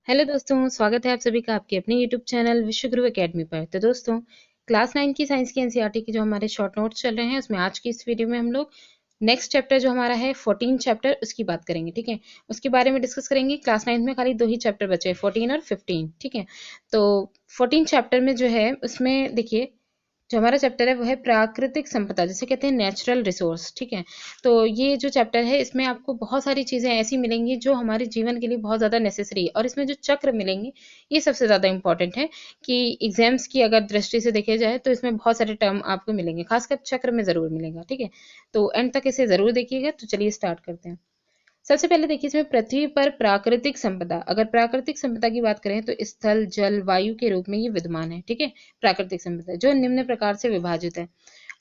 Hello दोस्तों, स्वागत है आप सभी का आपके अपने यूट्यूब चैनल विश्वगुरु एकेडमी पर। तो दोस्तों, क्लास 9 की साइंस की एनसीईआरटी के जो हमारे शॉर्ट नोट्स चल रहे हैं, उसमें आज की इस वीडियो में हम लोग नेक्स्ट चैप्टर जो हमारा है 14 चैप्टर, उसकी बात करेंगे। ठीक है, उसके बारे में डिस्कस करेंगे। क्लास 9 में खाली दो ही चैप्टर बचे हैं, 14 और 15। ठीक है, तो 14 चैप्टर में जो है उसमें देखिए, जो हमारा चैप्टर है वो है प्राकृतिक संपदा, जिसे कहते हैं नेचुरल रिसोर्स। ठीक है, तो ये जो चैप्टर है इसमें आपको बहुत सारी चीज़ें ऐसी मिलेंगी जो हमारे जीवन के लिए बहुत ज़्यादा नेसेसरी है, और इसमें जो चक्र मिलेंगे ये सबसे ज़्यादा इंपॉर्टेंट है कि एग्जाम्स की अगर दृष्टि से देखा जाए तो इसमें बहुत सारे टर्म आपको मिलेंगे, खासकर चक्र में ज़रूर मिलेगा। ठीक है, तो एंड तक इसे ज़रूर देखिएगा। तो चलिए स्टार्ट करते हैं। सबसे पहले देखिए, इसमें पृथ्वी पर प्राकृतिक संपदा, अगर प्राकृतिक संपदा की बात करें तो स्थल, जल, वायु के रूप में ये विद्यमान है। ठीक है, प्राकृतिक संपदा जो निम्न प्रकार से विभाजित है।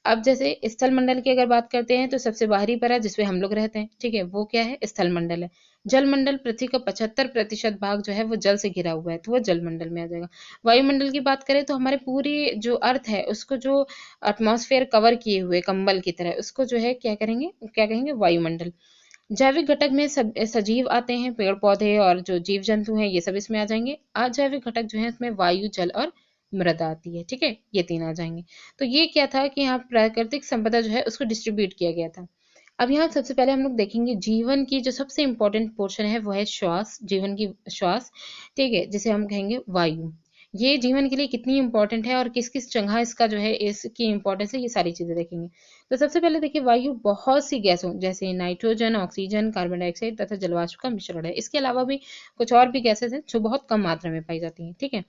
अब जैसे स्थल मंडल की अगर बात करते हैं तो सबसे बाहरी परत जिसपे हम लोग रहते हैं, ठीक है, वो क्या है? स्थल मंडल है। जल मंडल, पृथ्वी का 75% भाग जो है वो जल से घिरा हुआ है, तो वो जल मंडल में आ जाएगा। वायुमंडल की बात करें तो हमारे पूरी जो अर्थ है उसको जो एटमॉस्फेयर कवर किए हुए कंबल की तरह, उसको जो है क्या करेंगे, क्या कहेंगे? वायुमंडल। जैविक घटक में सब सजीव आते हैं, पेड़ पौधे और जो जीव जंतु हैं ये सब इसमें आ जाएंगे। अजैविक घटक जो है इसमें वायु, जल और मृदा आती है। ठीक है, ये तीन आ जाएंगे। तो ये क्या था कि यहाँ प्राकृतिक संपदा जो है उसको डिस्ट्रीब्यूट किया गया था। अब यहाँ सबसे पहले हम लोग देखेंगे जीवन की जो सबसे इंपॉर्टेंट पोर्शन है वो है श्वास, जीवन की श्वास। ठीक है, जिसे हम कहेंगे वायु। ये जीवन के लिए कितनी इंपॉर्टेंट है और किस किस जगह इसका जो है इसकी इंपॉर्टेंस है, ये सारी चीजें देखेंगे। तो सबसे पहले देखिए, वायु बहुत सी गैसों जैसे नाइट्रोजन, ऑक्सीजन, कार्बन डाइऑक्साइड तथा जलवाष्प का मिश्रण है। इसके अलावा भी कुछ और भी गैसेस हैं जो बहुत कम मात्रा में पाई जाती हैं। ठीक है,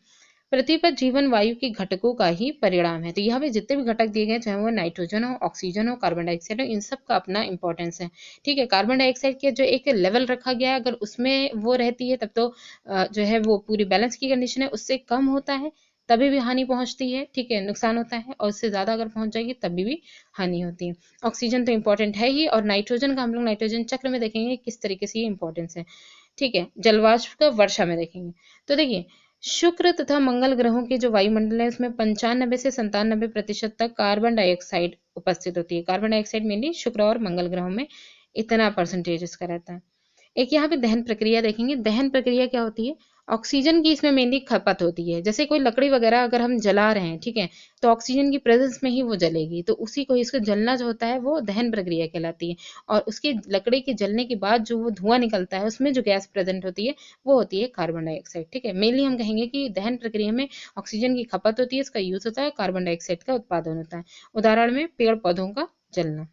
पृथ्वी पर जीवन वायु के घटकों का ही परिणाम है। तो यहाँ पे जितने भी घटक दिए गए, चाहे वो नाइट्रोजन हो, ऑक्सीजन हो, कार्बन डाइऑक्साइड हो, इन सब का अपना इंपॉर्टेंस है। ठीक है, कार्बन डाइऑक्साइड के जो एक लेवल रखा गया है, अगर उसमें वो रहती है तब तो जो है वो पूरी बैलेंस की कंडीशन है। उससे कम होता है तभी भी हानि पहुंचती है। ठीक है, नुकसान होता है, और उससे ज्यादा अगर पहुंच जाएगी तभी भी हानि होती है। ऑक्सीजन तो इंपॉर्टेंट है ही, और नाइट्रोजन का हम लोग नाइट्रोजन चक्र में देखेंगे किस तरीके से ये इंपॉर्टेंस है। ठीक है, जलवाष्प का वर्षा में देखेंगे। तो देखिए, शुक्र तथा मंगल ग्रहों के जो वायुमंडल है उसमें 95 से 97% तक कार्बन डाइऑक्साइड उपस्थित होती है। कार्बन डाइऑक्साइड मेनली शुक्र और मंगल ग्रहों में इतना परसेंटेज इसका रहता है। एक यहाँ पे दहन प्रक्रिया देखेंगे। दहन प्रक्रिया क्या होती है? ऑक्सीजन की इसमें मेनली खपत होती है। जैसे कोई लकड़ी वगैरह अगर हम जला रहे हैं, ठीक है, तो ऑक्सीजन की प्रेजेंस में ही वो जलेगी, तो उसी को, इसका जलना जो होता है वो दहन प्रक्रिया कहलाती है। और उसकी लकड़ी के जलने के बाद जो वो धुआं निकलता है उसमें जो गैस प्रेजेंट होती है वो होती है कार्बन डाइऑक्साइड। ठीक है, मेनली हम कहेंगे कि दहन प्रक्रिया में ऑक्सीजन की खपत होती है, इसका यूज होता है, कार्बन डाइऑक्साइड का उत्पादन होता है। उदाहरण में पेड़ पौधों का जलना।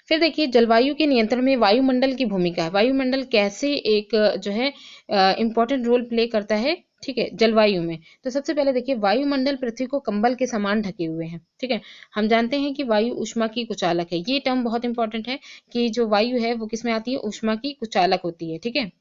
फिर देखिए, जलवायु के नियंत्रण में वायुमंडल की भूमिका है। वायुमंडल कैसे एक जो है इम्पोर्टेंट रोल प्ले करता है, ठीक है, जलवायु में। तो सबसे पहले देखिए, वायुमंडल पृथ्वी को कंबल के समान ढके हुए हैं। ठीक है, हम जानते हैं कि वायु ऊष्मा की कुचालक है। ये टर्म बहुत इंपॉर्टेंट है कि जो वायु है वो किसमें आती है? ऊष्मा की कुचालक होती है। ठीक है,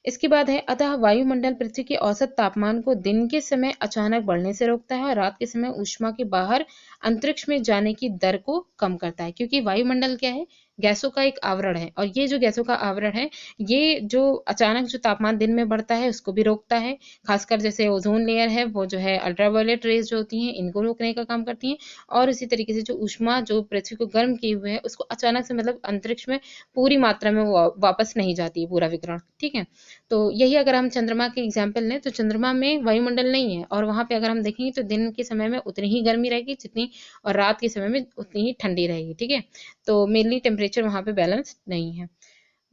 इसके बाद है, अतः वायुमंडल पृथ्वी के औसत तापमान को दिन के समय अचानक बढ़ने से रोकता है और रात के समय ऊष्मा के बाहर अंतरिक्ष में जाने की दर को कम करता है। क्योंकि वायुमंडल क्या है? गैसों का एक आवरण है, और ये जो गैसों का आवरण है ये जो अचानक जो तापमान दिन में बढ़ता है उसको भी रोकता है। खासकर जैसे ओजोन लेयर है वो जो है अल्ट्रावायलेट रेज जो होती हैं इनको रोकने का काम करती हैं। और इसी तरीके से जो ऊष्मा जो पृथ्वी को गर्म किए हुए है उसको अचानक से, मतलब अंतरिक्ष में पूरी मात्रा में वो वापस नहीं जाती है, पूरा विकिरण। ठीक है, तो यही अगर हम चंद्रमा के एग्जाम्पल लें तो चंद्रमा में वायुमंडल नहीं है, और वहां पे अगर हम देखेंगे तो दिन के समय में उतनी ही गर्मी रहेगी जितनी, और रात के समय में उतनी ही ठंडी रहेगी। ठीक है, तो मेनली टेम्परेचर वहां पे बैलेंस नहीं है।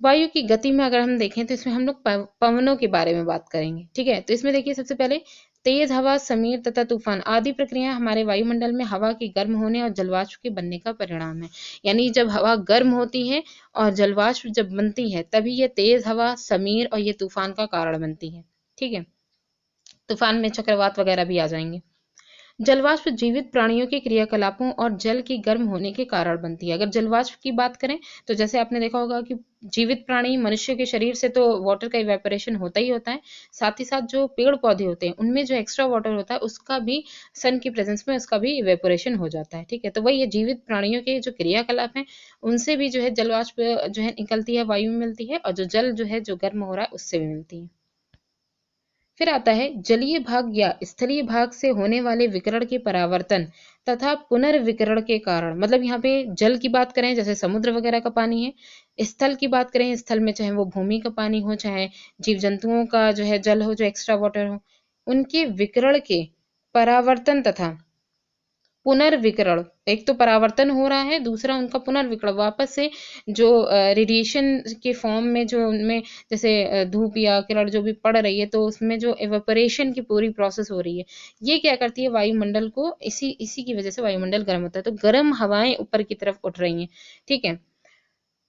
वायु की गति में अगर हम देखें तो इसमें हम लोग पवनों के बारे में बात करेंगे। ठीक है, तो इसमें देखिए, सबसे पहले तेज हवा, समीर तथा तूफान आदि प्रक्रियाएं हमारे वायुमंडल में हवा के गर्म होने और जलवाष्प के बनने का परिणाम है। यानी जब हवा गर्म होती है और जलवाष्प जब बनती है तभी ये तेज हवा, समीर और ये तूफान का कारण बनती है। ठीक है, तूफान में चक्रवात वगैरह भी आ जाएंगे। जलवाष्प जीवित प्राणियों के क्रियाकलापों और जल के गर्म होने के कारण बनती है। अगर जलवाष्प की बात करें तो जैसे आपने देखा होगा कि जीवित प्राणी, मनुष्य के शरीर से तो वाटर का इवेपोरेशन होता ही होता है, साथ ही साथ जो पेड़ पौधे होते हैं उनमें जो एक्स्ट्रा वाटर होता है उसका भी सन की प्रेजेंस में उसका भी इवेपोरेशन हो जाता है। ठीक है, तो वही ये जीवित प्राणियों के जो क्रियाकलाप हैं उनसे भी जो है जलवाष्प जो है निकलती है, वायु में मिलती है, और जो जल जो है जो गर्म हो रहा है उससे भी मिलती है। फिर आता है जलीय भाग या स्थलीय भाग से होने वाले विकिरण के परावर्तन तथा पुनर्विकिरण के कारण। मतलब यहाँ पे जल की बात करें, जैसे समुद्र वगैरह का पानी है, स्थल की बात करें, स्थल में चाहे वो भूमि का पानी हो, चाहे जीव जंतुओं का जो है जल हो, जो एक्स्ट्रा वाटर हो, उनके विकिरण के परावर्तन तथा पुनर्विकरण, एक तो परावर्तन हो रहा है, दूसरा उनका पुनर्विकरण वापस से जो रेडिएशन के फॉर्म में जो उनमें जैसे धूप या किरण जो भी पड़ रही है, तो उसमें जो एवेपोरेशन की पूरी प्रोसेस हो रही है, ये क्या करती है वायुमंडल को, इसी इसी की वजह से वायुमंडल गर्म होता है। तो गर्म हवाएं ऊपर की तरफ उठ रही हैं, ठीक है।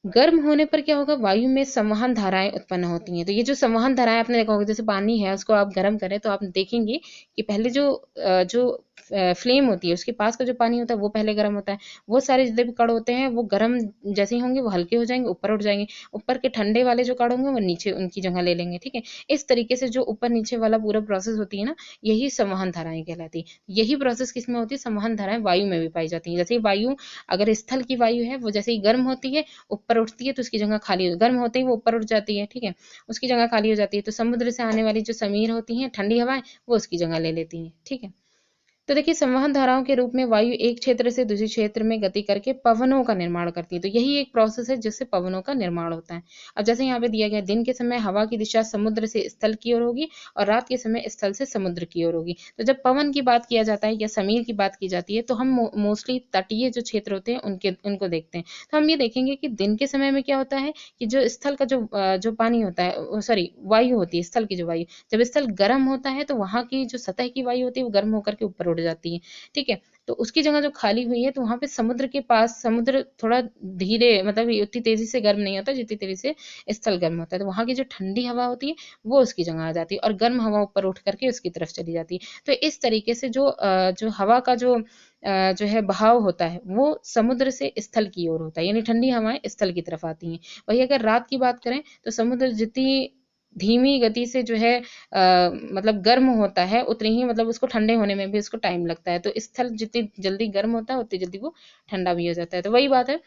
गर्म होने पर क्या होगा, वायु में संवहन धाराएं उत्पन्न होती हैं। तो ये जो संवहन धाराएं आपने देखा होगा, जैसे पानी है उसको आप गर्म करें तो आप देखेंगे कि पहले जो फ्लेम होती है उसके पास का जो पानी होता है वो पहले गर्म होता है। वो सारे जितने भी कण होते हैं वो गर्म जैसे ही होंगे वो हल्के हो जाएंगे, ऊपर उठ जाएंगे। ऊपर के ठंडे वाले जो कण होंगे वो नीचे उनकी जगह ले लेंगे, ठीक है। इस तरीके से जो ऊपर नीचे वाला पूरा प्रोसेस होती है ना, यही संवहन धाराएं कहलाती है। यही प्रोसेस किसमें होती है, संवहन धाराएं वायु में भी पाई जाती है। जैसे वायु, अगर स्थल की वायु है वो जैसे ही गर्म होती है ऊपर उठती है तो उसकी जगह खाली हो, गर्म होते ही वो ऊपर उठ जाती है, ठीक है, उसकी जगह खाली हो जाती है। तो समुद्र से आने वाली जो समीर होती हैं ठंडी हवाएं, वो उसकी जगह ले लेती हैं, ठीक है। तो देखिए संवहन धाराओं के रूप में वायु एक क्षेत्र से दूसरे क्षेत्र में गति करके पवनों का निर्माण करती है। तो यही एक प्रोसेस है जिससे पवनों का निर्माण होता है। अब जैसे यहाँ पे दिया गया, दिन के समय हवा की दिशा समुद्र से स्थल की ओर होगी और रात के समय स्थल से समुद्र की ओर होगी। तो जब पवन की बात किया जाता है या समीर की बात की जाती है तो हम मोस्टली तटीय जो क्षेत्र होते हैं उनको देखते हैं। तो हम ये देखेंगे कि दिन के समय में क्या होता है कि जो स्थल का जो पानी होता है, सॉरी वायु होती है, स्थल की जो वायु, जब स्थल गर्म होता है तो वहां की जो सतह की वायु होती है वो गर्म होकर के ऊपर उड़ जाती है, ठीक है। तो उसकी जगह जो खाली हुई है तो वहां पे समुद्र के पास, समुद्र थोड़ा धीरे, मतलब उतनी तेजी से गर्म नहीं होता जितनी तेजी से स्थल गर्म होता है। तो वहां की जो ठंडी हवा होती है वो उसकी जगह आ जाती है और गर्म हवा ऊपर उठ करके उसकी तरफ चली जाती है। तो इस तरीके से जो हवा का जो है बहाव होता है वो समुद्र से स्थल की ओर होता है, यानी ठंडी हवाएं स्थल की तरफ आती हैं। वही अगर रात की बात करें तो समुद्र जितनी धीमी गति से जो है मतलब गर्म होता है उतनी ही, मतलब उसको ठंडे होने में भी उसको टाइम लगता है। तो स्थल जितनी जल्दी गर्म होता है उतनी जल्दी वो ठंडा भी हो जाता है। तो वही बात है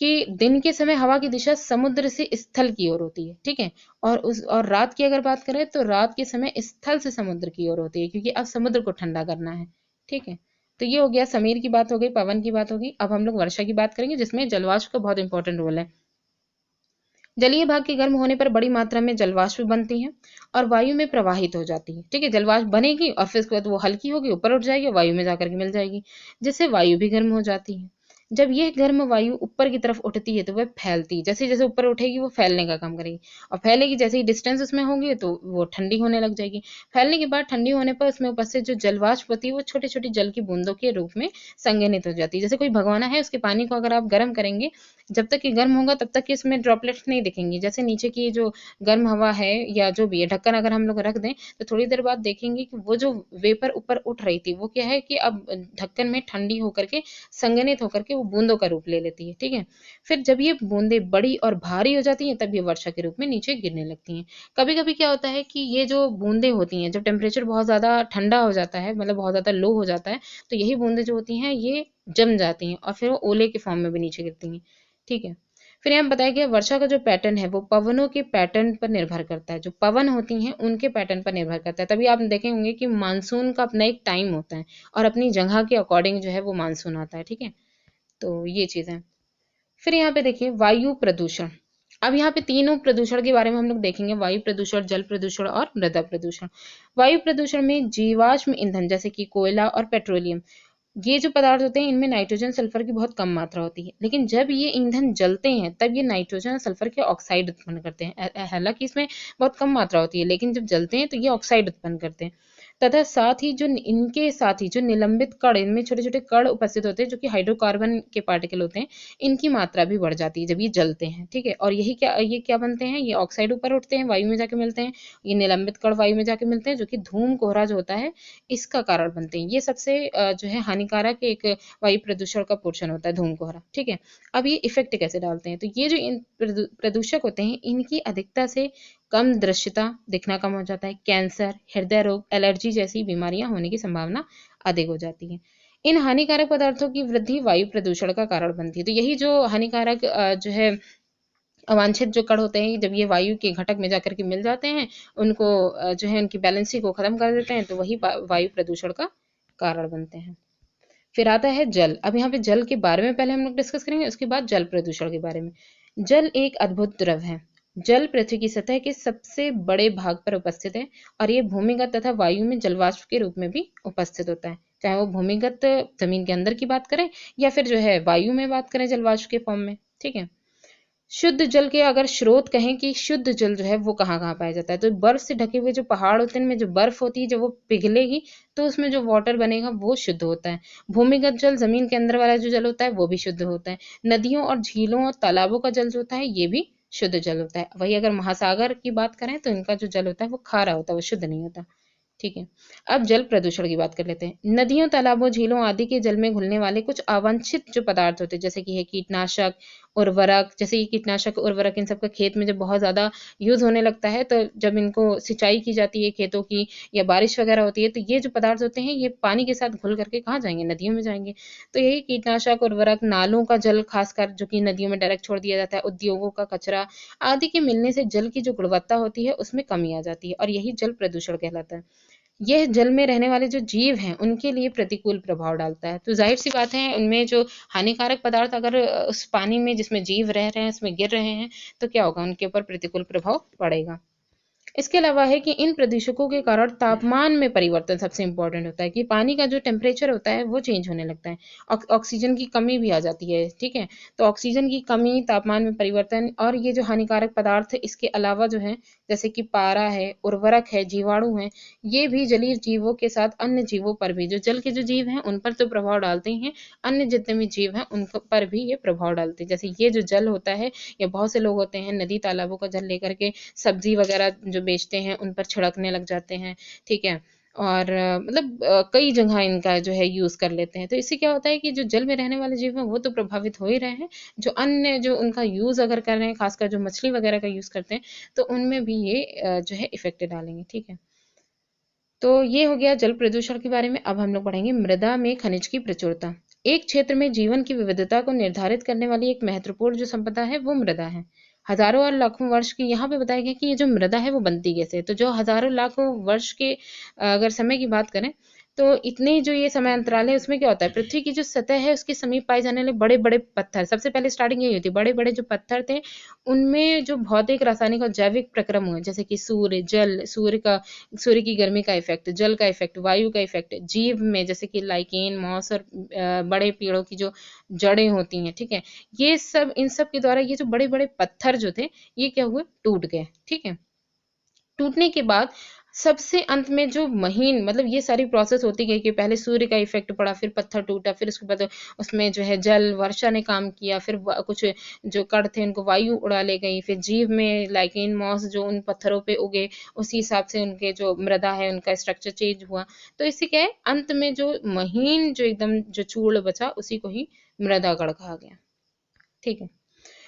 कि दिन के समय हवा की दिशा समुद्र से स्थल की ओर होती है, ठीक है। और रात की अगर बात करें तो रात के समय स्थल से समुद्र की ओर होती है, क्योंकि अब समुद्र को ठंडा करना है, ठीक है। तो ये हो गया, समीर की बात हो गई, पवन की बात होगी। अब हम लोग वर्षा की बात करेंगे जिसमें जलवाष्प का बहुत इंपॉर्टेंट रोल है। जलीय भाग के गर्म होने पर बड़ी मात्रा में जलवाष्प बनती है और वायु में प्रवाहित हो जाती है, ठीक है। जलवाष्प बनेगी और फिर उसके बाद वो हल्की होगी, ऊपर उठ जाएगी, वायु में जाकर के मिल जाएगी, जिससे वायु भी गर्म हो जाती है। जब यह गर्म वायु ऊपर की तरफ उठती है तो वह फैलती है, जैसे जैसे ऊपर उठेगी वो फैलने का काम करेगी और फैलेगी, जैसे ही डिस्टेंस उसमें होगी तो वो ठंडी होने लग जाएगी। फैलने के बाद ठंडी होने पर उसमें उपस्थित जो जलवाष्प होती है वो छोटी छोटी जल की बूंदों के रूप में संघनित हो जाती है। जैसे कोई भगोना है, उसके पानी को अगर आप गर्म करेंगे, जब तक ये गर्म होगा तब तक कि इसमें ड्रॉपलेट्स नहीं दिखेंगी। जैसे नीचे की जो गर्म हवा है या जो भी है, ढक्कन अगर हम लोग रख दें तो थोड़ी देर बाद देखेंगे कि वो जो वेपर ऊपर उठ रही थी वो क्या है कि अब ढक्कन में ठंडी होकर के संघनित होकर के वो बूंदों का रूप ले लेती है, ठीक है। फिर जब ये बूंदे बड़ी और भारी हो जाती हैं तब ये वर्षा के रूप में नीचे गिरने लगती हैं। कभी कभी क्या होता है कि ये जो बूंदे होती हैं, जब टेम्परेचर बहुत ज्यादा ठंडा हो जाता है, मतलब बहुत ज्यादा लो हो जाता है, तो यही बूंदे जो होती हैं ये जम जाती हैं और फिर वो ओले के फॉर्म में भी नीचे गिरती हैं, ठीक है। फिर यहाँ बताया गया वर्षा का जो पैटर्न है वो पवनों के पैटर्न पर निर्भर करता है। जो पवन होती हैं उनके पैटर्न पर निर्भर करता है। तभी आप देखे होंगे कि मानसून का अपना एक टाइम होता है और अपनी जगह के अकॉर्डिंग जो है वो मानसून आता है, ठीक है। तो ये चीज़ है। फिर यहाँ पे देखिए वायु प्रदूषण। अब यहाँ पे तीनों प्रदूषण के बारे में हम लोग देखेंगे, वायु प्रदूषण, जल प्रदूषण और मृदा प्रदूषण। वायु प्रदूषण में जीवाश्म ईंधन जैसे कि कोयला और पेट्रोलियम, ये जो पदार्थ होते हैं इनमें नाइट्रोजन सल्फर की बहुत कम मात्रा होती है, लेकिन जब ये ईंधन जलते हैं तब ये नाइट्रोजन और सल्फर के ऑक्साइड उत्पन्न करते हैं। हालांकि इसमें बहुत कम मात्रा होती है, लेकिन जब जलते हैं तो ये ऑक्साइड उत्पन्न करते हैं। तथा साथ ही जो इनके साथ ही जो निलंबित कण, इनमें छोटे छोटे कण उपस्थित होते हैं जो कि हाइड्रोकार्बन के पार्टिकल होते हैं, इनकी मात्रा भी बढ़ जाती है जब ये जलते हैं, ठीक है। और ये क्या बनते हैं, ये ऑक्साइड ऊपर उठते हैं, वायु में जाके मिलते हैं, ये निलंबित कण वायु में जाके मिलते हैं जो कि धूम कोहरा जो होता है इसका कारण बनते हैं। ये सबसे जो है हानिकारक एक वायु प्रदूषण का पोर्शन होता है धूम कोहरा, ठीक है। अब ये इफेक्ट कैसे डालते हैं, तो ये जो इन प्रदूषक होते हैं इनकी अधिकता से कम दृश्यता, दिखना कम हो जाता है, कैंसर, हृदय रोग, एलर्जी जैसी बीमारियां होने की संभावना अधिक हो जाती है। इन हानिकारक पदार्थों की वृद्धि वायु प्रदूषण का कारण बनती है। तो यही जो हानिकारक जो है अवांछित जो कण होते हैं, जब ये वायु के घटक में जाकर के मिल जाते हैं, उनको जो है उनकी बैलेंसिंग को खत्म कर देते हैं, तो वही वायु प्रदूषण का कारण बनते हैं। फिर आता है जल। अब यहाँ पे जल के बारे में पहले हम लोग डिस्कस करेंगे, उसके बाद जल प्रदूषण के बारे में। जल एक अद्भुत द्रव है। जल पृथ्वी की सतह के सबसे बड़े भाग पर उपस्थित है और ये भूमिगत तथा वायु में जलवाष्प के रूप में भी उपस्थित होता है, चाहे वो भूमिगत जमीन के अंदर की बात करें या फिर जो है वायु में बात करें जलवाष्प के फॉर्म में। ठीक है। शुद्ध जल के अगर स्रोत कहें कि शुद्ध जल जो है वो कहाँ कहाँ पाया जाता है, तो बर्फ से ढके हुए जो पहाड़ होते हैं उनमें जो बर्फ होती है जब वो पिघलेगी तो उसमें जो वाटर बनेगा वो शुद्ध होता है। भूमिगत जल, जमीन के अंदर वाला जो जल होता है वो भी शुद्ध होता है। नदियों और झीलों और तालाबों का जल जो होता है ये भी शुद्ध जल होता है। वही अगर महासागर की बात करें तो इनका जो जल होता है वो खारा होता है, वो शुद्ध नहीं होता। ठीक है। अब जल प्रदूषण की बात कर लेते हैं। नदियों, तालाबों, झीलों आदि के जल में घुलने वाले कुछ अवांछित जो पदार्थ होते हैं, जैसे कि है कीटनाशक, उर्वरक, जैसे ये कीटनाशक, उर्वरक, इन सब का खेत में जब बहुत ज़्यादा यूज़ होने लगता है, तो जब इनको सिंचाई की जाती है खेतों की या बारिश वगैरह होती है, तो ये जो पदार्थ होते हैं ये पानी के साथ घुल करके कहाँ जाएंगे? नदियों में जाएंगे। तो यही कीटनाशक, उर्वरक, नालों का जल खासकर जो कि नदियों में डायरेक्ट छोड़ दिया जाता है, उद्योगों का कचरा आदि के मिलने से जल की जो गुणवत्ता होती है उसमें कमी आ जाती है और यही जल प्रदूषण कहलाता है। यह जल में रहने वाले जो जीव हैं उनके लिए प्रतिकूल प्रभाव डालता है। तो जाहिर सी बात है उनमें जो हानिकारक पदार्थ अगर उस पानी में जिसमें जीव रह रहे हैं उसमें गिर रहे हैं तो क्या होगा? उनके ऊपर प्रतिकूल प्रभाव पड़ेगा। इसके अलावा है कि इन प्रदूषकों के कारण तापमान में परिवर्तन सबसे इंपॉर्टेंट होता है कि पानी का जो टेम्परेचर होता है वो चेंज होने लगता है। ऑक्सीजन की कमी भी आ जाती है। ठीक है। तो ऑक्सीजन की कमी, तापमान में परिवर्तन और ये जो हानिकारक पदार्थ इसके अलावा जो है जैसे कि पारा है, उर्वरक है, जीवाणु है, ये भी जलीय जीवों के साथ अन्य जीवों पर भी, जो जल के जो जीव हैं उन पर तो प्रभाव डालते ही हैं, अन्य जितने भी जीव हैं उन पर भी ये प्रभाव डालते हैं। जैसे ये जो जल होता है या बहुत से लोग होते हैं नदी तालाबों का जल लेकर के सब्जी वगैरह जो बेचते हैं उन पर छिड़कने लग जाते हैं। ठीक है। और मतलब कई जगह इनका जो है यूज़ कर लेते हैं। तो इससे क्या होता है कि जो जल में रहने वाले जीव हैं वो तो प्रभावित हो ही रहे हैं, जो अन्य जो उनका यूज़ अगर कर रहे हैं, खासकर जो मछली वगैरह का यूज़ करते हैं, तो उनमें भी ये जो है इफ़ेक्ट डालेंगे। ठीक है। तो ये हो गया जल प्रदूषण के बारे में। अब हम लोग पढ़ेंगे मृदा में खनिज की प्रचुरता। एक क्षेत्र में जीवन की विविधता को निर्धारित करने वाली एक महत्वपूर्ण जो संपदा है वो मृदा है। हजारों और लाखों वर्ष की यहाँ पे बताया गया कि ये जो मृदा है वो बनती कैसे है। तो जो हजारों लाखों वर्ष के अगर समय की बात करें तो इतने जो ये समय अंतराल है उसमें क्या होता है, पृथ्वी की जो सतह है उसके समीप पाए जाने वाले बड़े बड़े पत्थर, सबसे पहले स्टार्टिंग यही होती है, बड़े बड़े जो पत्थर थे उनमें जो भौतिक, रासायनिक और जैविक प्रक्रम हुए, जैसे कि सूर्य, जल, सूर्य की गर्मी का इफेक्ट, जल का इफेक्ट, वायु का इफेक्ट, जीव में जैसे कि लाइकेन, मॉस और बड़े पेड़ों की जो जड़ें होती हैं। ठीक है। ये सब, इन सब के द्वारा ये जो बड़े बड़े पत्थर जो थे ये क्या हुए, टूट गए। ठीक है। टूटने के बाद सबसे अंत में जो महीन, मतलब ये सारी प्रोसेस होती गई कि पहले सूर्य का इफेक्ट पड़ा, फिर पत्थर टूटा, फिर उसके बाद उसमें जो है जल, वर्षा ने काम किया, फिर कुछ जो कण थे उनको वायु उड़ा ले गई, फिर जीव में लाइकेन, मॉस जो उन पत्थरों पे उगे उसी हिसाब से उनके जो मृदा है उनका स्ट्रक्चर चेंज हुआ। तो इससे क्या है, अंत में जो महीन जो एकदम जो चूर्ण बचा उसी को ही मृदा गढ़ कहा गया। ठीक है।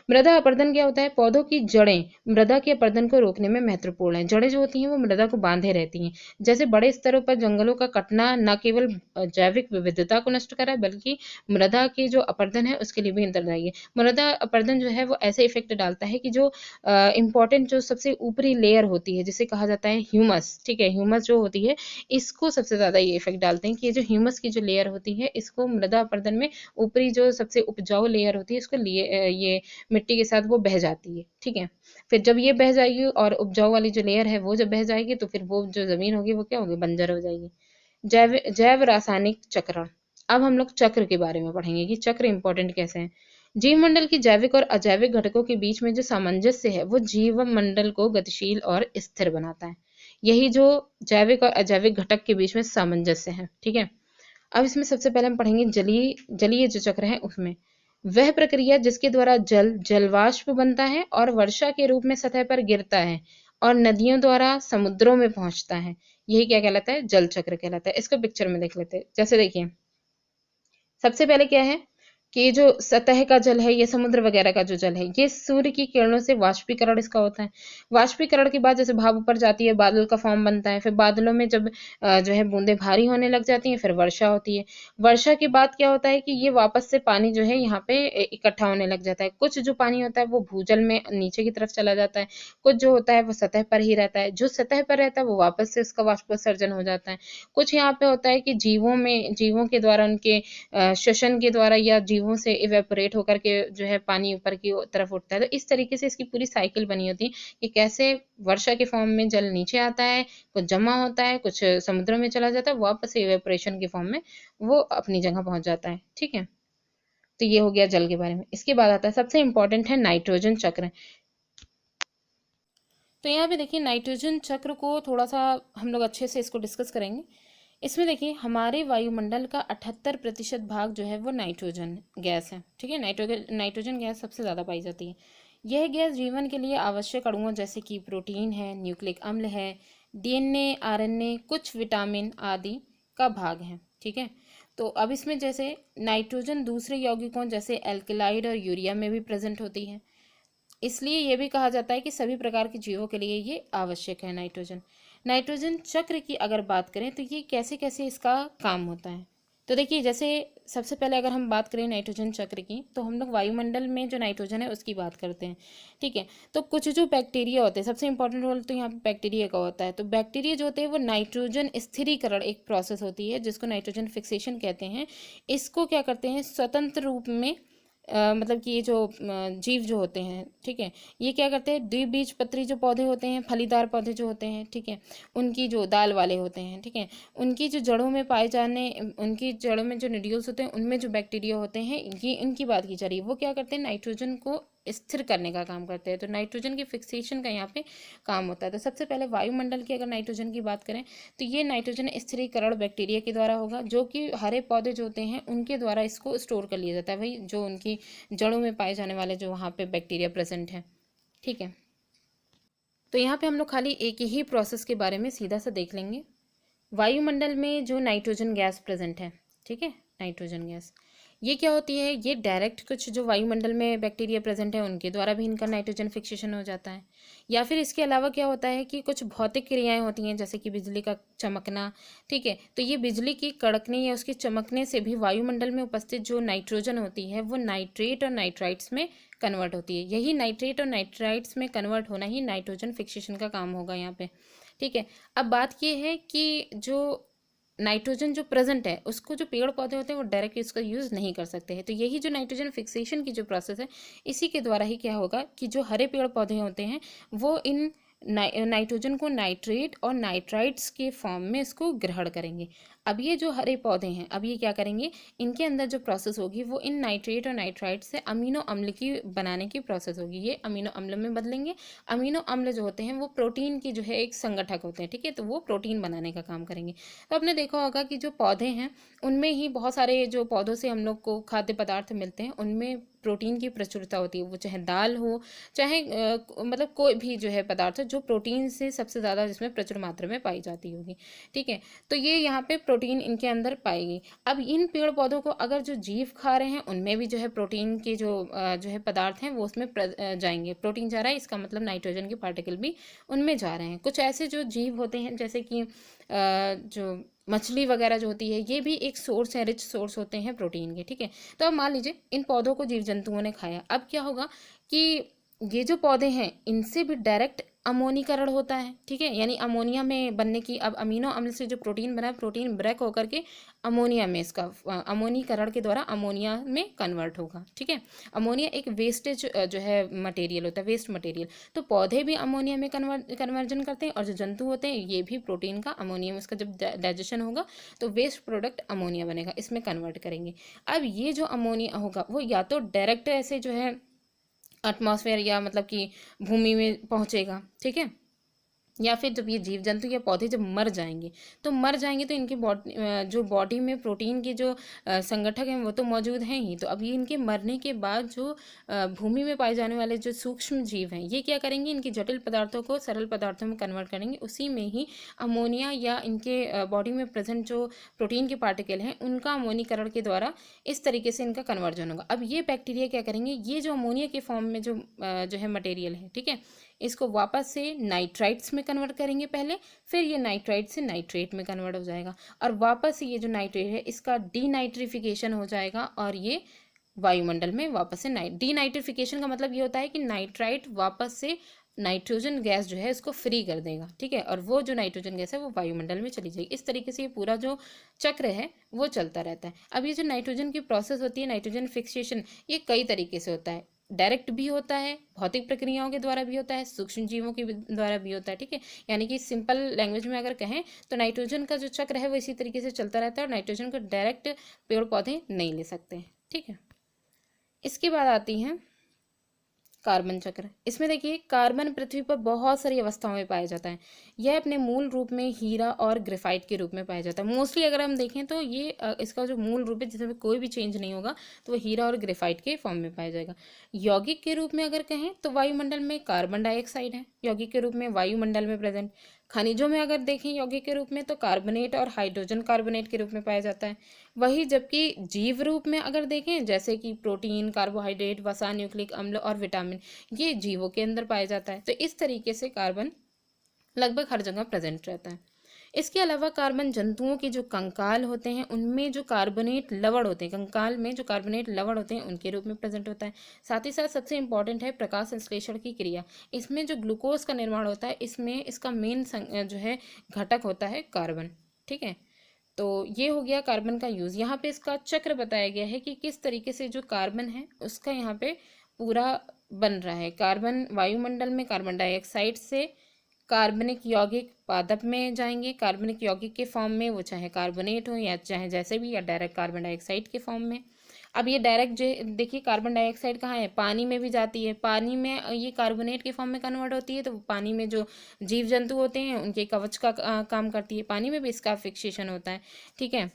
मृदा अपरदन क्या होता है, पौधों की जड़ें मृदा के अपरदन को रोकने में महत्वपूर्ण है। जड़ें जो होती हैं वो मृदा को बांधे रहती हैं। जैसे बड़े स्तरों पर जंगलों का कटना न केवल जैविक विविधता को नष्ट कर रहा है बल्कि मृदा के जो अपरदन है उसके लिए भी अंतरदायी है। मृदा अपरदन जो है वो ऐसे इफेक्ट डालता है कि जो इम्पोर्टेंट जो सबसे ऊपरी लेयर होती है जिसे कहा जाता है ह्यूमस। ठीक है। ह्यूमस जो होती है इसको सबसे ज्यादा ये इफेक्ट डालते हैं कि ये जो ह्यूमस की जो लेयर होती है इसको मृदा अपरदन में ऊपरी जो सबसे उपजाऊ लेयर होती है इसको लिए ये मिट्टी के साथ वो बह जाती है। ठीक है। फिर जब ये बह जाएगी और उपजाऊ वाली जो लेयर है वो जब बह जाएगी तो फिर वो जो जमीन होगी वो क्या होगी, बंजर हो जाएगी। जैव जैव रासायनिक चक्रण। अब हम लोग चक्र के बारे में पढ़ेंगे कि चक्र इंपॉर्टेंट कैसे हैं। जीवमंडल की जैविक और अजैविक घटकों के बीच में जो सामंजस्य है वो जीव मंडल को गतिशील और स्थिर बनाता है। यही जो जैविक और अजैविक घटक के बीच में सामंजस्य है। ठीक है। अब इसमें सबसे पहले हम पढ़ेंगे जलीय जलीय जो चक्र है उसमें वह प्रक्रिया जिसके द्वारा जल जलवाष्प बनता है और वर्षा के रूप में सतह पर गिरता है और नदियों द्वारा समुद्रों में पहुंचता है, यही क्या कहलाता है, जल चक्र कहलाता है। इसको पिक्चर में देख लेते हैं। जैसे देखिए सबसे पहले क्या है कि जो सतह का जल है, ये समुद्र वगैरह का जो जल है, ये सूर्य की किरणों से वाष्पीकरण इसका होता है। वाष्पीकरण के बाद जैसे भाप ऊपर जाती है, बादल का फॉर्म बनता है, फिर बादलों में जब जो है बूंदें भारी होने लग जाती हैं, फिर वर्षा होती है। वर्षा के बाद क्या होता है कि ये वापस से पानी जो है यहाँ पे इकट्ठा होने लग जाता है। कुछ जो पानी होता है वो भूजल में नीचे की तरफ चला जाता है, कुछ जो होता है वो सतह पर ही रहता है। जो सतह पर रहता है वो वापस से उसका वाष्पोत्सर्जन हो जाता है। कुछ यहाँ पे होता है कि जीवों के द्वारा उनके श्वसन के द्वारा या जीव जीवों से इवेपोरेट होकर के जो है पानी ऊपर की तरफ उठता है। तो इस तरीके से इसकी पूरी साइकिल बनी होती है कि कैसे वर्षा के फॉर्म में जल नीचे आता है, कुछ जमा होता है, कुछ समुद्र में चला जाता है, वापस से इवेपोरेशन के फॉर्म में वो अपनी जगह पहुंच जाता है। ठीक है, तो ये हो गया जल के बारे में। इसके बाद आता है सबसे इंपॉर्टेंट है नाइट्रोजन चक्र। तो यहाँ पे देखिए नाइट्रोजन चक्र को थोड़ा सा हम लोग अच्छे से इसको डिस्कस करेंगे। इसमें देखिए हमारे वायुमंडल का 78% भाग जो है वो नाइट्रोजन गैस है। ठीक है, नाइट्रोजन गैस सबसे ज़्यादा पाई जाती है। यह गैस जीवन के लिए आवश्यक अणुओं जैसे कि प्रोटीन है, न्यूक्लिक अम्ल है, डीएनए, आरएनए, कुछ विटामिन आदि का भाग है। ठीक है, तो अब इसमें जैसे नाइट्रोजन दूसरे यौगिकों जैसे एल्केलाइड और यूरिया में भी प्रेजेंट होती है, इसलिए यह भी कहा जाता है कि सभी प्रकार के जीवों के लिए ये आवश्यक है नाइट्रोजन। नाइट्रोजन चक्र की अगर बात करें तो ये कैसे कैसे इसका काम होता है, तो देखिए जैसे सबसे पहले अगर हम बात करें नाइट्रोजन चक्र की, तो हम लोग वायुमंडल में जो नाइट्रोजन है उसकी बात करते हैं। ठीक है, तो कुछ जो बैक्टीरिया होते हैं, सबसे इंपॉर्टेंट रोल तो यहाँ पे बैक्टीरिया का होता है। तो बैक्टीरिया जो होते हैं वो नाइट्रोजन स्थिरीकरण एक प्रोसेस होती है जिसको नाइट्रोजन फिक्सेशन कहते हैं। इसको क्या करते हैं, स्वतंत्र रूप में मतलब कि ये जो जीव जो होते हैं, ठीक है, ये क्या करते हैं, द्विबीजपत्री जो पौधे होते हैं, फलीदार पौधे जो होते हैं, ठीक है, उनकी जो दाल वाले होते हैं, ठीक है, उनकी जो जड़ों में पाए जाने, उनकी जड़ों में जो निड्यूल्स होते हैं उनमें जो बैक्टीरिया होते हैं, ये इनकी बात की जा रही है, वो क्या करते हैं, नाइट्रोजन को स्थिर करने का काम करते हैं। तो नाइट्रोजन की फिक्सेशन का यहाँ पे काम होता है। तो सबसे पहले वायुमंडल की अगर नाइट्रोजन की बात करें तो ये नाइट्रोजन स्थिरीकरण बैक्टीरिया के द्वारा होगा, जो कि हरे पौधे जो होते हैं उनके द्वारा इसको स्टोर कर लिया जाता है, भाई जो उनकी जड़ों में पाए जाने वाले जो वहाँ पे बैक्टीरिया प्रेजेंट है। ठीक है, तो यहाँ पे हम लोग खाली एक ही प्रोसेस के बारे में सीधा सा देख लेंगे। वायुमंडल में जो नाइट्रोजन गैस प्रेजेंट है, ठीक है, नाइट्रोजन गैस ये क्या होती है, ये डायरेक्ट कुछ जो वायुमंडल में बैक्टीरिया प्रेजेंट है उनके द्वारा भी इनका नाइट्रोजन फिक्सेशन हो जाता है, या फिर इसके अलावा क्या होता है कि कुछ भौतिक क्रियाएं होती हैं जैसे कि बिजली का चमकना। ठीक है, तो ये बिजली की कड़कने या उसके चमकने से भी वायुमंडल में उपस्थित जो नाइट्रोजन होती है वो नाइट्रेट और नाइट्राइट्स में कन्वर्ट होती है। यही नाइट्रेट और नाइट्राइट्स में कन्वर्ट होना ही नाइट्रोजन फिक्सेशन का काम होगा यहाँ पे। ठीक है, अब बात ये है कि जो नाइट्रोजन जो प्रेजेंट है उसको जो पेड़ पौधे होते हैं वो डायरेक्ट इसका यूज़ नहीं कर सकते हैं। तो यही जो नाइट्रोजन फिक्सेशन की जो प्रोसेस है, इसी के द्वारा ही क्या होगा कि जो हरे पेड़ पौधे होते हैं वो इन नाइट्रोजन को नाइट्रेट और नाइट्राइट्स के फॉर्म में इसको ग्रहण करेंगे। अब ये जो हरे पौधे हैं, अब ये क्या करेंगे, इनके अंदर जो प्रोसेस होगी वो इन नाइट्रेट और नाइट्राइट से अमीनो अम्ल की बनाने की प्रोसेस होगी, ये अमीनो अम्ल में बदलेंगे। अमीनो अम्ल जो होते हैं वो प्रोटीन की जो है एक संगठक होते हैं। ठीक है, तो वो प्रोटीन बनाने का काम करेंगे। तो आपने देखा होगा कि जो पौधे हैं उनमें ही बहुत सारे जो पौधों से हम लोग को खाद्य पदार्थ मिलते हैं उनमें प्रोटीन की प्रचुरता होती है, वो चाहे दाल हो चाहे मतलब कोई भी जो है पदार्थ हो जो प्रोटीन से सबसे ज़्यादा जिसमें प्रचुर मात्रा में पाई जाती होगी। ठीक है, तो ये यहाँ पे प्रोटीन इनके अंदर पाएगी। अब इन पेड़ पौधों को अगर जो जीव खा रहे हैं उनमें भी जो है प्रोटीन के जो है पदार्थ हैं वो उसमें जाएंगे। प्रोटीन जा रहा है इसका मतलब नाइट्रोजन के पार्टिकल भी उनमें जा रहे हैं। कुछ ऐसे जो जीव होते हैं जैसे कि जो मछली वगैरह जो होती है ये भी एक सोर्स है, रिच सोर्स होते हैं प्रोटीन के। ठीक है, तो अब मान लीजिए इन पौधों को जीव जंतुओं ने खाया, अब क्या होगा कि ये जो पौधे हैं इनसे भी डायरेक्ट अमोनीकरण होता है। ठीक है, यानी अमोनिया में बनने की, अब अमीनो अम्ल से जो प्रोटीन बना है प्रोटीन ब्रेक होकर के अमोनिया में इसका अमोनीकरण के द्वारा अमोनिया में कन्वर्ट होगा। ठीक है, अमोनिया एक वेस्टेज जो है मटेरियल होता है, वेस्ट मटेरियल। तो पौधे भी अमोनिया में कन्वर्जन करते हैं और जो जंतु होते हैं ये भी प्रोटीन का अमोनिया में, उसका जब डाइजेशन होगा तो वेस्ट प्रोडक्ट अमोनिया बनेगा, इसमें कन्वर्ट करेंगे। अब ये जो अमोनिया होगा वो या तो डायरेक्ट ऐसे जो है एटमॉस्फेयर या मतलब कि भूमि में पहुंचेगा। ठीक है, या फिर जब ये जीव जंतु या पौधे जब मर जाएंगे तो इनकी जो बॉडी में प्रोटीन के जो संगठक हैं वो तो मौजूद हैं ही। तो अब ये इनके मरने के बाद जो भूमि में पाए जाने वाले जो सूक्ष्म जीव हैं ये क्या करेंगे, इनकी जटिल पदार्थों को सरल पदार्थों में कन्वर्ट करेंगे। उसी में ही अमोनिया या इनके बॉडी में प्रेजेंट जो प्रोटीन के पार्टिकल हैं उनका अमोनीकरण के द्वारा इस तरीके से इनका कन्वर्जन होगा। अब ये बैक्टीरिया क्या करेंगे, ये जो अमोनिया के फॉर्म में जो है मटेरियल है, ठीक है, इसको वापस से नाइट्राइट्स में कन्वर्ट करेंगे पहले, फिर ये नाइट्राइट से नाइट्रेट में कन्वर्ट हो जाएगा और वापस ये जो नाइट्रेट है इसका डीनाइट्रिफिकेशन हो जाएगा और ये वायुमंडल में वापस से डीनाइट्रिफिकेशन का मतलब ये होता है कि नाइट्राइट वापस से नाइट्रोजन गैस जो है इसको फ्री कर देगा, ठीक है, और वो जो नाइट्रोजन गैस है वो वायुमंडल में चली जाएगी। इस तरीके से ये पूरा जो चक्र है वो चलता रहता है। अब ये जो नाइट्रोजन की प्रोसेस होती है, नाइट्रोजन फिक्सेशन, ये कई तरीके से होता है। डायरेक्ट भी होता है, भौतिक प्रक्रियाओं के द्वारा भी होता है, सूक्ष्म जीवों के द्वारा भी होता है, ठीक है। यानी कि सिंपल लैंग्वेज में अगर कहें तो नाइट्रोजन का जो चक्र है वो इसी तरीके से चलता रहता है, और नाइट्रोजन को डायरेक्ट पेड़ पौधे नहीं ले सकते हैं, ठीक है। इसके बाद आती हैं कार्बन चक्र। इसमें देखिए कार्बन पृथ्वी पर बहुत सारी अवस्थाओं में पाया जाता है। यह अपने मूल रूप में हीरा और ग्रेफाइट के रूप में पाया जाता है। मोस्टली अगर हम देखें तो ये इसका जो मूल रूप है जिसमें कोई भी चेंज नहीं होगा तो वो हीरा और ग्रेफाइट के फॉर्म में पाया जाएगा। यौगिक के रूप में अगर कहें तो वायुमंडल में कार्बन डाइऑक्साइड है यौगिक के रूप में वायुमंडल में प्रेजेंट। खनिजों में अगर देखें यौगिक के रूप में तो कार्बोनेट और हाइड्रोजन कार्बोनेट के रूप में पाया जाता है। वही जबकि जीव रूप में अगर देखें जैसे कि प्रोटीन, कार्बोहाइड्रेट, वसा, न्यूक्लिक अम्ल और विटामिन, ये जीवों के अंदर पाया जाता है। तो इस तरीके से कार्बन लगभग हर जगह प्रेजेंट रहता है। इसके अलावा कार्बन जंतुओं के जो कंकाल होते हैं उनमें जो कार्बोनेट लवण होते हैं, कंकाल में जो कार्बोनेट लवण होते हैं उनके रूप में प्रेजेंट होता है। साथ ही साथ सबसे इंपॉर्टेंट है प्रकाश संश्लेषण की क्रिया। इसमें जो ग्लूकोज का निर्माण होता है इसमें इसका मेन जो है घटक होता है कार्बन, ठीक है। तो ये हो गया कार्बन का यूज़। यहाँ पे इसका चक्र बताया गया है कि किस तरीके से जो कार्बन है उसका यहाँ पे पूरा बन रहा है। कार्बन वायुमंडल में कार्बन डाइऑक्साइड से कार्बनिक यौगिक पादप में जाएंगे, कार्बनिक यौगिक के फॉर्म में, वो चाहे कार्बोनेट हो या चाहे जैसे भी, या डायरेक्ट कार्बन डाइऑक्साइड के फॉर्म में। अब ये डायरेक्ट जो देखिए कार्बन डाइऑक्साइड कहाँ है, पानी में भी जाती है, पानी में ये कार्बोनेट के फॉर्म में कन्वर्ट होती है। तो पानी में जो जीव जंतु होते हैं उनके कवच का काम करती है, पानी में भी इसका फिक्सेशन होता है, ठीक है।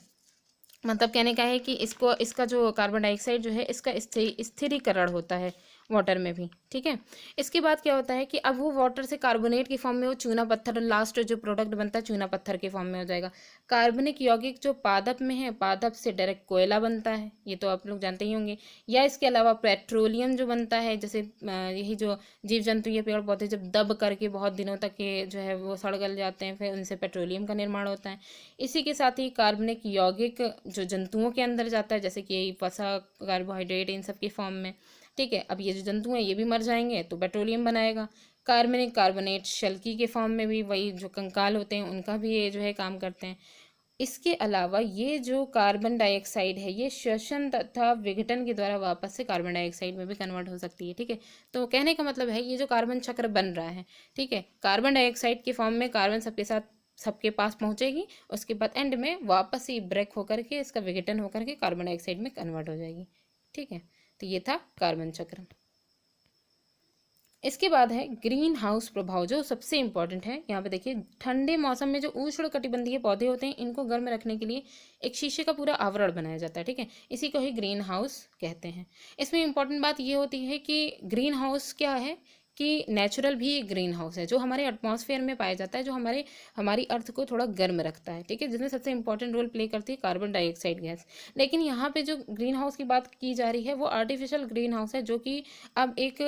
मतलब कहने का है कि इसको इसका जो कार्बन डाइऑक्साइड जो है इसका स्थिरीकरण होता है वाटर में भी, ठीक है। इसके बाद क्या होता है कि अब वो वाटर से कार्बोनेट के फॉर्म में वो चूना पत्थर, लास्ट जो प्रोडक्ट बनता है चूना पत्थर के फॉर्म में हो जाएगा। कार्बनिक यौगिक जो पादप में है, पादप से डायरेक्ट कोयला बनता है, ये तो आप लोग जानते ही होंगे। या इसके अलावा पेट्रोलियम जो बनता है, जैसे यही जो जीव जंतु ये पेड़ पौधे जब दब करके बहुत दिनों तक ये जो है वो सड़ गल जाते हैं, फिर उनसे पेट्रोलियम का निर्माण होता है। इसी के साथ ही कार्बनिक यौगिक जो जंतुओं के अंदर जाता है, जैसे कि वसा, कार्बोहाइड्रेट, इन सब के फॉर्म में, ठीक है। अब ये जो जंतु हैं ये भी मर जाएंगे तो पेट्रोलियम बनाएगा। कार्बनिक कार्बोनेट शल्की के फॉर्म में भी वही जो कंकाल होते हैं उनका भी ये जो है काम करते हैं। इसके अलावा ये जो कार्बन डाइऑक्साइड है ये श्वसन तथा विघटन के द्वारा वापस से कार्बन डाइऑक्साइड में भी कन्वर्ट हो सकती है, ठीक है। तो कहने का मतलब है ये जो कार्बन चक्र बन रहा है, ठीक है, कार्बन डाइऑक्साइड के फॉर्म में कार्बन सबके साथ सबके पास पहुंचेगी, उसके बाद एंड में वापस ही ब्रेक होकर के इसका विघटन होकर के कार्बन डाइऑक्साइड में कन्वर्ट हो जाएगी, ठीक है। तो ये था कार्बन चक्र। इसके बाद है ग्रीन हाउस प्रभाव, जो सबसे इंपॉर्टेंट है। यहाँ पे देखिए ठंडे मौसम में जो उष्ण कटिबंधीय पौधे होते हैं इनको गर्म रखने के लिए एक शीशे का पूरा आवरण बनाया जाता है, ठीक है। इसी को ही ग्रीन हाउस कहते हैं। इसमें इंपॉर्टेंट बात ये होती है कि ग्रीन हाउस क्या है कि नेचुरल भी एक ग्रीन हाउस है जो हमारे एटमॉस्फेयर में पाया जाता है, जो हमारी अर्थ को थोड़ा गर्म रखता है, ठीक है, जिसमें सबसे इंपॉर्टेंट रोल प्ले करती है कार्बन डाइऑक्साइड गैस। लेकिन यहाँ पे जो ग्रीन हाउस की बात की जा रही है वो आर्टिफिशियल ग्रीन हाउस है जो कि अब एक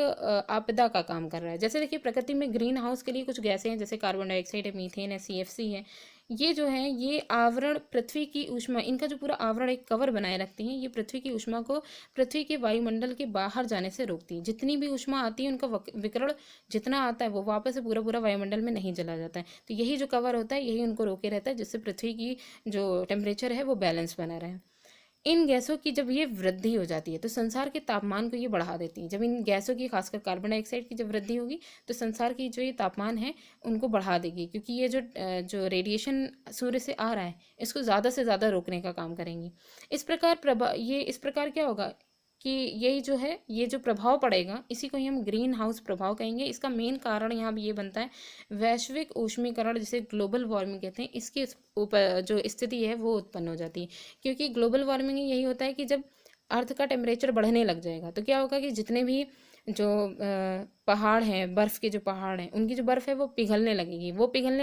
आपदा का काम कर रहा है। जैसे देखिए प्रकृति में ग्रीन हाउस के लिए कुछ गैसें हैं, जैसे कार्बन डाइऑक्साइड है, मीथेन है, CFC है। ये जो है ये आवरण पृथ्वी की ऊष्मा, इनका जो पूरा आवरण एक कवर बनाए रखती हैं, ये पृथ्वी की ऊष्मा को पृथ्वी के वायुमंडल के बाहर जाने से रोकती है। जितनी भी ऊष्मा आती है उनका विकिरण जितना आता है वो वापस से पूरा पूरा वायुमंडल में नहीं चला जाता है। तो यही जो कवर होता है यही उनको रोके रहता है, जिससे पृथ्वी की जो टेम्परेचर है वो बैलेंस बना रहे। इन गैसों की जब ये वृद्धि हो जाती है तो संसार के तापमान को ये बढ़ा देती है। जब इन गैसों की, खासकर कार्बन डाइऑक्साइड की जब वृद्धि होगी तो संसार की जो ये तापमान है उनको बढ़ा देगी, क्योंकि ये जो रेडिएशन सूर्य से आ रहा है इसको ज़्यादा से ज़्यादा रोकने का काम करेंगी। इस प्रकार क्या होगा कि यही जो है ये जो प्रभाव पड़ेगा इसी को ही हम ग्रीन हाउस प्रभाव कहेंगे। इसका मेन कारण यहाँ ये बनता है वैश्विक ऊष्मीकरण, जिसे ग्लोबल वार्मिंग कहते हैं, इसके ऊपर जो स्थिति है वो उत्पन्न हो जाती है। क्योंकि ग्लोबल वार्मिंग यही होता है कि जब अर्थ का टेम्परेचर बढ़ने लग जाएगा तो क्या होगा कि जितने भी जो पहाड़ हैं, बर्फ़ के जो पहाड़ हैं, उनकी जो बर्फ़ है वो पिघलने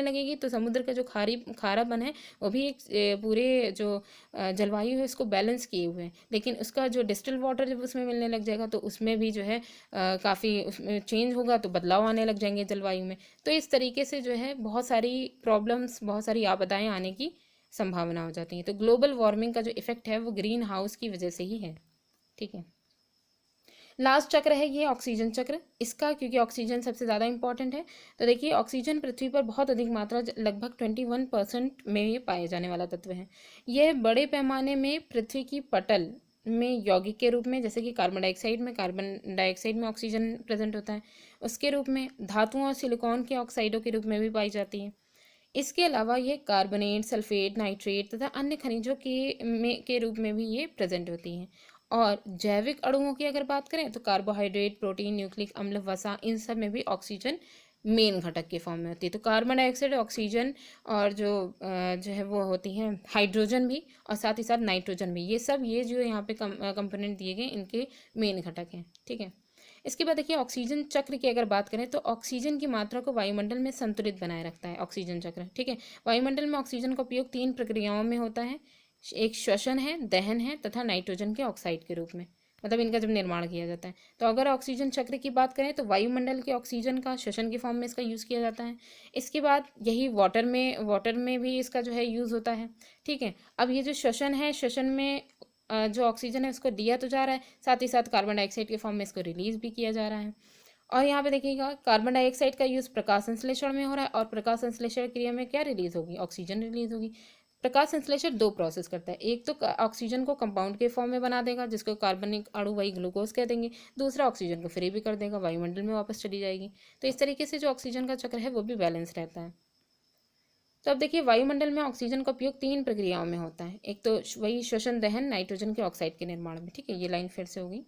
लगेगी तो समुद्र का जो खारापन है वो भी एक पूरे जो जलवायु है इसको बैलेंस किए हुए हैं। लेकिन उसका जो डिस्टिल वाटर जब उसमें मिलने लग जाएगा तो उसमें भी जो है काफ़ी उसमें चेंज होगा, तो बदलाव आने लग जाएंगे जलवायु में। तो इस तरीके से जो है बहुत सारी प्रॉब्लम्स, बहुत सारी आपदाएँ आने की संभावना हो जाती है। तो ग्लोबल वार्मिंग का जो इफेक्ट है वो ग्रीन हाउस की वजह से ही है, ठीक है। लास्ट चक्र है ये ऑक्सीजन चक्र, इसका क्योंकि ऑक्सीजन सबसे ज़्यादा इंपॉर्टेंट है। तो देखिए ऑक्सीजन पृथ्वी पर बहुत अधिक मात्रा लगभग 21% में ये पाए जाने वाला तत्व है। यह बड़े पैमाने में पृथ्वी की पटल में यौगिक के रूप में, जैसे कि कार्बन डाइऑक्साइड में ऑक्सीजन प्रेजेंट होता है, उसके रूप में धातुओं और सिलिकॉन के ऑक्साइडों के रूप में भी पाई जाती है। इसके अलावा ये कार्बोनेट, सल्फेट, नाइट्रेट तथा अन्य खनिजों के रूप में भी ये प्रेजेंट होती हैं। और जैविक अणुओं की अगर बात करें तो कार्बोहाइड्रेट, प्रोटीन, न्यूक्लिक अम्ल, वसा, इन सब में भी ऑक्सीजन मेन घटक के फॉर्म में होती है। तो कार्बन डाइऑक्साइड, ऑक्सीजन और जो है वो होती हैं हाइड्रोजन भी, और साथ ही साथ नाइट्रोजन भी, ये जो यहाँ पे कंपोनेंट दिए गए इनके मेन घटक हैं। ठीक है, इसके बाद देखिए ऑक्सीजन चक्र की अगर बात करें तो ऑक्सीजन की मात्रा को वायुमंडल में संतुलित बनाए रखता है ऑक्सीजन चक्र। ठीक है, वायुमंडल में ऑक्सीजन का उपयोग 3 प्रक्रियाओं में होता है, एक श्वसन है, दहन है तथा नाइट्रोजन के ऑक्साइड के रूप में, मतलब इनका जब निर्माण किया जाता है। तो अगर ऑक्सीजन चक्र की बात करें तो वायुमंडल के ऑक्सीजन का श्वसन के फॉर्म में इसका यूज़ किया जाता है। इसके बाद यही वाटर में भी इसका जो है यूज़ होता है। ठीक है, अब ये जो श्वसन है, श्वसन में जो ऑक्सीजन है उसको दिया तो जा रहा है, साथ ही साथ कार्बन डाइऑक्साइड के फॉर्म में इसको रिलीज भी किया जा रहा है। और यहाँ पे देखिएगा कार्बन डाइऑक्साइड का यूज़ प्रकाश संश्लेषण में हो रहा है, और प्रकाश संश्लेषण क्रिया में क्या रिलीज होगी, ऑक्सीजन रिलीज होगी। प्रकाश संश्लेषण 2 प्रोसेस करता है, एक तो ऑक्सीजन को कंपाउंड के फॉर्म में बना देगा जिसको कार्बनिक अणु वही ग्लूकोज कह देंगे, दूसरा ऑक्सीजन को फ्री भी कर देगा, वायुमंडल में वापस चली जाएगी। तो इस तरीके से जो ऑक्सीजन का चक्र है वो भी बैलेंस रहता है। तो अब देखिए वायुमंडल में ऑक्सीजन का उपयोग 3 प्रक्रियाओं में होता है, एक तो वही श्वसन दहन नाइट्रोजन के ऑक्साइड के निर्माण में। ठीक है, ये लाइन फिर से होगी।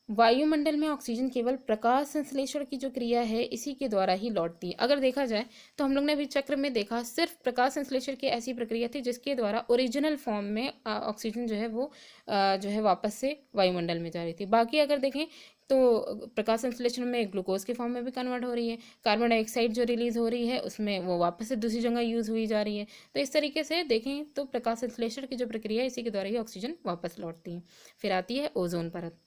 वायुमंडल में ऑक्सीजन केवल प्रकाश संश्लेषण की जो क्रिया है इसी के द्वारा ही लौटती है। अगर देखा जाए तो हम लोग ने अभी चक्र में देखा सिर्फ प्रकाश संश्लेषण की ऐसी प्रक्रिया थी जिसके द्वारा ओरिजिनल फॉर्म में ऑक्सीजन जो है वो जो है वापस से वायुमंडल में जा रही थी। बाकी अगर देखें तो प्रकाश संश्लेषण में ग्लूकोज के फॉर्म में भी कन्वर्ट हो रही है, कार्बन डाइऑक्साइड जो रिलीज हो रही है उसमें वो वापस से दूसरी जगह यूज़ हुई जा रही है। तो इस तरीके से देखें तो प्रकाश संश्लेषण की जो प्रक्रिया है इसी के द्वारा ही ऑक्सीजन वापस लौटती है। फिर आती है ओजोन परत।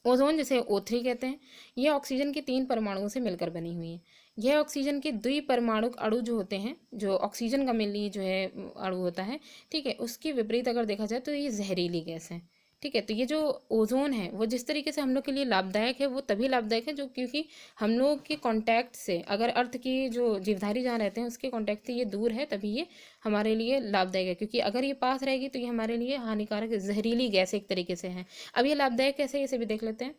ओजोन जिसे O3 कहते हैं, यह ऑक्सीजन के 3 परमाणुओं से मिलकर बनी हुई है। यह ऑक्सीजन के द्विपरमाणुक अणु जो होते हैं, जो ऑक्सीजन का मेनली जो है अणु होता है, ठीक है, उसके विपरीत अगर देखा जाए तो ये जहरीली गैस है। ठीक है, तो ये जो ओजोन है वो जिस तरीके से हम लोग के लिए लाभदायक है वो तभी लाभदायक है जो क्योंकि हम लोग के कांटेक्ट से, अगर अर्थ की जो जीवधारी जहाँ रहते हैं उसके कांटेक्ट से ये दूर है तभी ये हमारे लिए लाभदायक है, क्योंकि अगर ये पास रहेगी तो ये हमारे लिए हानिकारक जहरीली गैस एक तरीके से है। अब ये लाभदायक कैसे है इसे भी देख लेते हैं।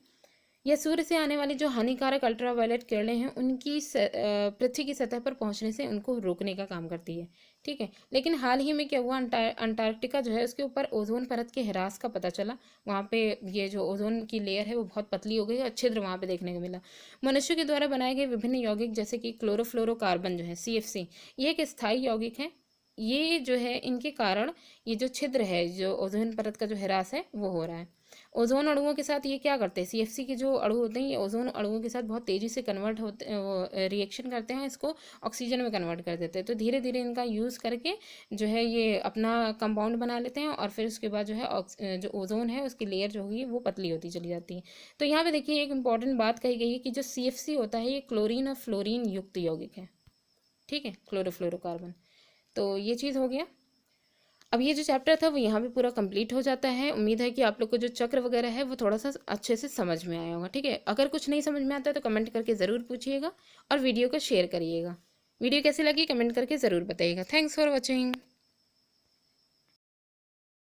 यह सूर्य से आने वाली जो हानिकारक अल्ट्रावायलेट किरणें हैं उनकी पृथ्वी की सतह पर पहुंचने से उनको रोकने का काम करती है। ठीक है, लेकिन हाल ही में क्या हुआ, अंटार्कटिका जो है उसके ऊपर ओजोन परत के ह्रास का पता चला। वहाँ पे ये जो ओजोन की लेयर है वो बहुत पतली हो गई और छिद्र वहाँ पे देखने को मिला। मनुष्य के द्वारा बनाए गए विभिन्न यौगिक जैसे कि क्लोरोफ्लोरोकार्बन जो है CFC, ये एक स्थायी यौगिक है। ये जो है इनके कारण ये जो छिद्र है, जो ओजोन परत का जो ह्रास है वो हो रहा है। ओजोन अणुओं के साथ ये क्या करते हैं, CFC के जो अणु होते हैं ये ओजोन अणुओं के साथ बहुत तेज़ी से कन्वर्ट होते वो रिएक्शन करते हैं, इसको ऑक्सीजन में कन्वर्ट कर देते हैं। तो धीरे धीरे इनका यूज़ करके जो है ये अपना कंपाउंड बना लेते हैं और फिर उसके बाद जो है जो ओजोन है उसकी लेयर जो होगी वो पतली होती चली जाती है। तो यहाँ पे देखिए एक इंपॉर्टेंट बात कही गई है कि जो CFC होता है ये क्लोरीन और फ्लोरीन युक्त यौगिक है। ठीक है, क्लोरोफ्लोरोकार्बन। तो ये चीज़ हो गया। अब ये जो चैप्टर था वो यहाँ पे पूरा कंप्लीट हो जाता है। उम्मीद है कि आप लोग को जो चक्र वगैरह है वो थोड़ा सा अच्छे से समझ में आया होगा। ठीक है, अगर कुछ नहीं समझ में आता है तो कमेंट करके ज़रूर पूछिएगा और वीडियो को शेयर करिएगा। वीडियो कैसी लगी कमेंट करके ज़रूर बताइएगा। Thanks for watching.